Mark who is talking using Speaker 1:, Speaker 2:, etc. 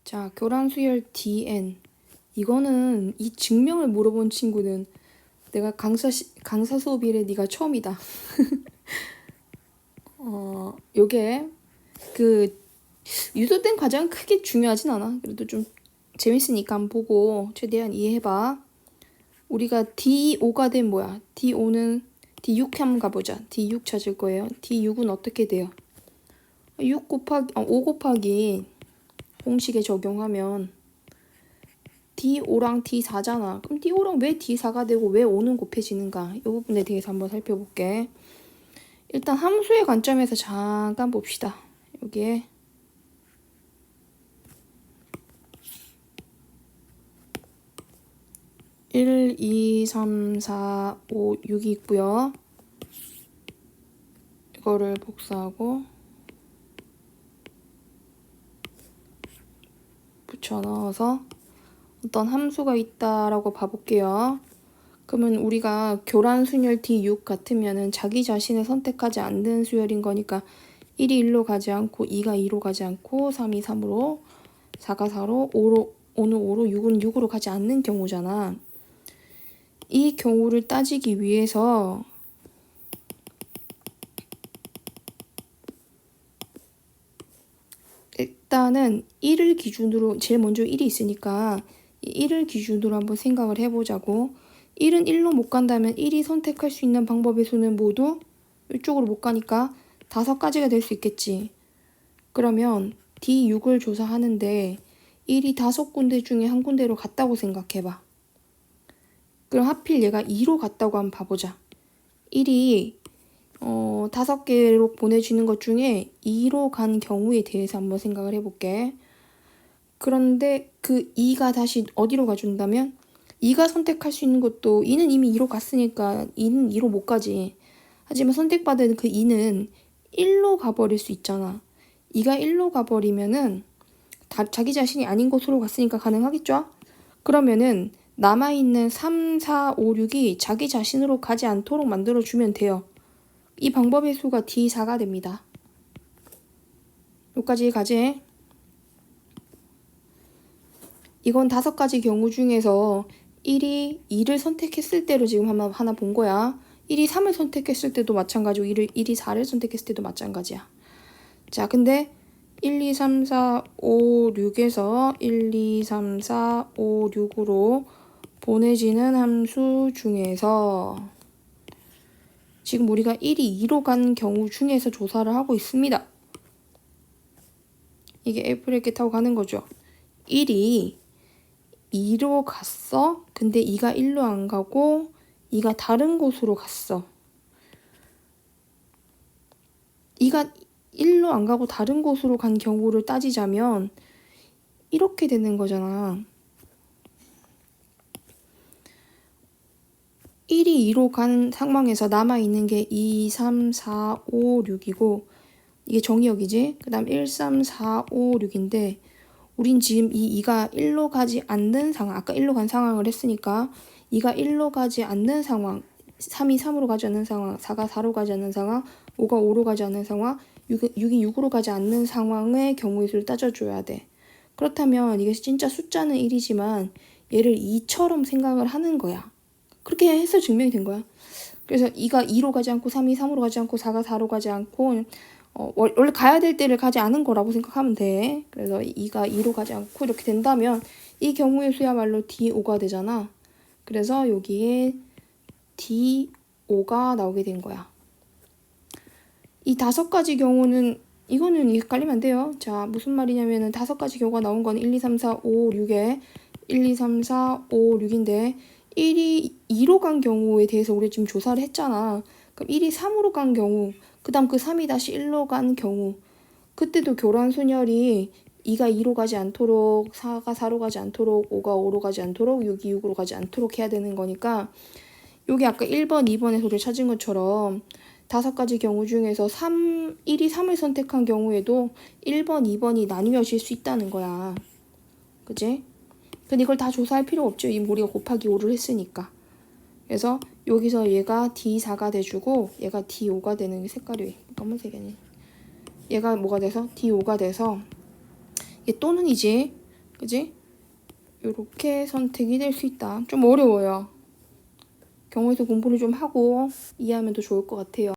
Speaker 1: 자, 교란 수열 DN. 이거는 이 증명을 물어본 친구는 내가 강사 수업일에 네가 처음이다. 요게 그 유도된 과정은 크게 중요하진 않아. 그래도 좀 재밌으니까 한번 보고 최대한 이해해봐. 우리가 D5가 된 뭐야? D5는 D6 한번 가보자. D6 찾을 거예요. D6은 어떻게 돼요? 5 곱하기 공식에 적용하면 D5랑 D4잖아. 그럼 D5랑 왜 D4가 되고 왜 5는 곱해지는가? 이 부분에 대해서 한번 살펴볼게. 일단 함수의 관점에서 잠깐 봅시다. 여기에 1, 2, 3, 4, 5, 6이 있고요. 이거를 복사하고 붙여 넣어서 어떤 함수가 있다라고 봐볼게요. 그러면 우리가 교란 수열 D6 같으면은 자기 자신을 선택하지 않는 수열인 거니까 1이 1로 가지 않고 2가 2로 가지 않고 3이 3으로 4가 4로 5는 5로 6은 6으로 가지 않는 경우잖아. 이 경우를 따지기 위해서 일단은 1을 기준으로 제일 먼저 1이 있으니까 1을 기준으로 한번 생각을 해보자고. 1은 1로 못 간다면 1이 선택할 수 있는 방법의 수는 모두 이쪽으로 못 가니까 5가지가 될 수 있겠지. 그러면 D6을 조사하는데 1이 5군데 중에 한 군데로 갔다고 생각해봐. 그럼 하필 얘가 2로 갔다고 한번 봐보자. 1이 5개로 보내주는 것 중에 2로 간 경우에 대해서 한번 생각을 해볼게. 그런데 그 2가 다시 어디로 가준다면 2가 선택할 수 있는 것도 2는 이미 2로 갔으니까 2는 2로 못 가지. 하지만 선택받은 그 2는 1로 가버릴 수 있잖아. 2가 1로 가버리면은 자기 자신이 아닌 곳으로 갔으니까 가능하겠죠? 그러면은 남아있는 3, 4, 5, 6이 자기 자신으로 가지 않도록 만들어주면 돼요. 이 방법의 수가 D4가 됩니다. 여기까지 가지. 이건 5가지 경우 중에서 1이 2를 선택했을 때로 지금 하나 본 거야. 1이 3을 선택했을 때도 마찬가지고 1이 4를 선택했을 때도 마찬가지야. 자, 근데 1, 2, 3, 4, 5, 6에서 1, 2, 3, 4, 5, 6으로 보내지는 함수 중에서 지금 우리가 1이 2로 간 경우 중에서 조사를 하고 있습니다. 이게 F를 타고 가는 거죠. 1이 2로 갔어. 근데 2가 1로 안 가고 2가 다른 곳으로 갔어. 2가 1로 안 가고 다른 곳으로 간 경우를 따지자면 이렇게 되는 거잖아. 1이 2로 간 상황에서 남아있는 게 2, 3, 4, 5, 6이고 이게 정의역이지? 그 다음 1, 3, 4, 5, 6인데 우린 지금 이 2가 1로 가지 않는 상황, 아까 1로 간 상황을 했으니까 2가 1로 가지 않는 상황, 3이 3으로 가지 않는 상황, 4가 4로 가지 않는 상황, 5가 5로 가지 않는 상황, 6이 6으로 가지 않는 상황의 경우의 수를 따져줘야 돼. 그렇다면 이게 진짜 숫자는 1이지만 얘를 2처럼 생각을 하는 거야. 그렇게 해서 증명이 된 거야. 그래서 2가 2로 가지 않고 3이 3으로 가지 않고 4가 4로 가지 않고 원래 가야 될 때를 가지 않은 거라고 생각하면 돼. 그래서 2가 2로 가지 않고 이렇게 된다면 이 경우의 수야말로 D5가 되잖아. 그래서 여기에 D5가 나오게 된 거야. 이 5가지 경우는 이거는 헷갈리면 안 돼요. 자, 무슨 말이냐면은 5가지 경우가 나온 건 1, 2, 3, 4, 5, 6에 1, 2, 3, 4, 5, 6인데 1이 2로 간 경우에 대해서 우리 지금 조사를 했잖아. 그럼 1이 3으로 간 경우, 그 다음 그 3이 다시 1로 간 경우, 그때도 교란순열이 2가 2로 가지 않도록, 4가 4로 가지 않도록, 5가 5로 가지 않도록, 6이 6으로 가지 않도록 해야 되는 거니까 여기 아까 1번, 2번에서 우리 찾은 것처럼 5가지 경우 중에서 1이 3을 선택한 경우에도 1번, 2번이 나뉘어질 수 있다는 거야. 그치? 근데 이걸 다 조사할 필요 없죠. 이 우리가 곱하기 5를 했으니까. 그래서 여기서 얘가 D4가 돼주고 얘가 D5가 되는 게 색깔이 검은색이네. 얘가 뭐가 돼서? D5가 돼서 얘 또는이지. 그지? 이렇게 선택이 될 수 있다. 좀 어려워요. 경우에서 공부를 좀 하고 이해하면 더 좋을 것 같아요.